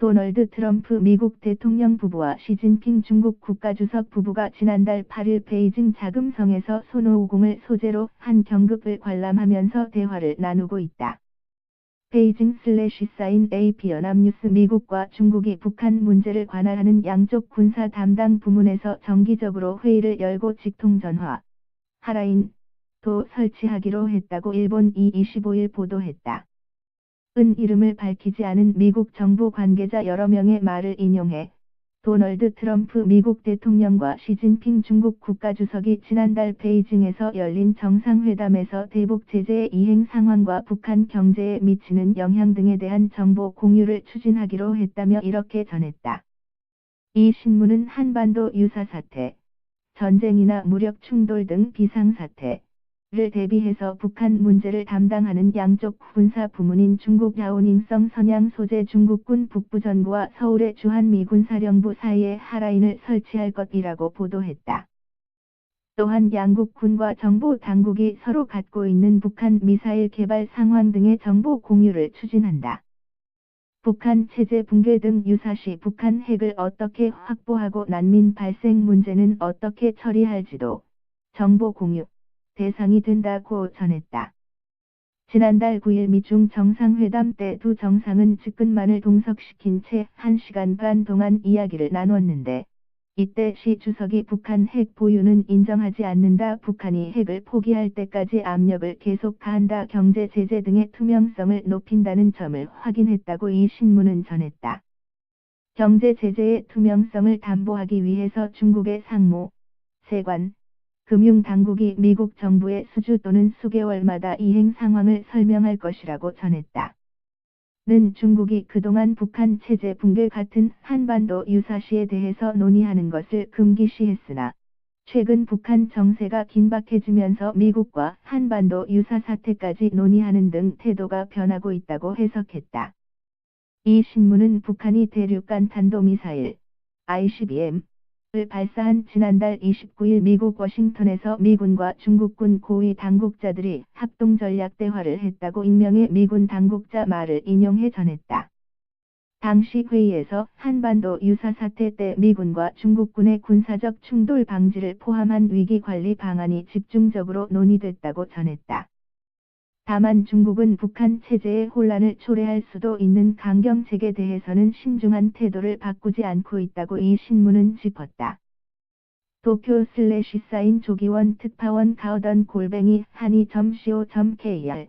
도널드 트럼프 미국 대통령 부부와 시진핑 중국 국가주석 부부가 지난달 8일 베이징 자금성에서 손오공을 소재로 한 경급을 관람하면서 대화를 나누고 있다. 베이징/사인 AP연합뉴스 미국과 중국이 북한 문제를 관할하는 양쪽 군사 담당 부문에서 정기적으로 회의를 열고 직통전화, 하라인도 설치하기로 했다고 일본이 25일 보도했다. 은 이름을 밝히지 않은 미국 정부 관계자 여러 명의 말을 인용해 도널드 트럼프 미국 대통령과 시진핑 중국 국가주석이 지난달 베이징에서 열린 정상회담에서 대북 제재의 이행 상황과 북한 경제에 미치는 영향 등에 대한 정보 공유를 추진하기로 했다며 이렇게 전했다. 이 신문은 한반도 유사 사태, 전쟁이나 무력 충돌 등 비상사태를 대비해서 북한 문제를 담당하는 양쪽 군사 부문인 중국 야오닝성 선양 소재 중국군 북부전구와 서울의 주한미군사령부 사이에 하라인을 설치할 것이라고 보도했다. 또한 양국 군과 정보 당국이 서로 갖고 있는 북한 미사일 개발 상황 등의 정보 공유를 추진한다. 북한 체제 붕괴 등 유사시 북한 핵을 어떻게 확보하고 난민 발생 문제는 어떻게 처리할지도 정보 공유 대상이 된다고 전했다. 지난달 9일 미중 정상회담 때 두 정상은 측근만을 동석시킨 채 1시간 반 동안 이야기를 나눴는데 이때 시 주석이 북한 핵 보유는 인정하지 않는다, 북한이 핵을 포기할 때까지 압력을 계속 가한다, 경제 제재 등의 투명성을 높인다는 점을 확인했다고 이 신문은 전했다. 경제 제재의 투명성을 담보하기 위해서 중국의 상무, 세관, 금융당국이 미국 정부에 수주 또는 수개월마다 이행 상황을 설명할 것이라고 전했다. 는 중국이 그동안 북한 체제 붕괴 같은 한반도 유사시에 대해서 논의하는 것을 금기시했으나 최근 북한 정세가 긴박해지면서 미국과 한반도 유사 사태까지 논의하는 등 태도가 변하고 있다고 해석했다. 이 신문은 북한이 대륙간 탄도미사일 ICBM을 발사한 지난달 29일 미국 워싱턴에서 미군과 중국군 고위 당국자들이 합동전략 대화를 했다고 익명의 미군 당국자 말을 인용해 전했다. 당시 회의에서 한반도 유사 사태 때 미군과 중국군의 군사적 충돌 방지를 포함한 위기관리 방안이 집중적으로 논의됐다고 전했다. 다만 중국은 북한 체제의 혼란을 초래할 수도 있는 강경책에 대해서는 신중한 태도를 바꾸지 않고 있다고 이 신문은 짚었다. 도쿄/사인 조기원 특파원 가오던 한이.co.kr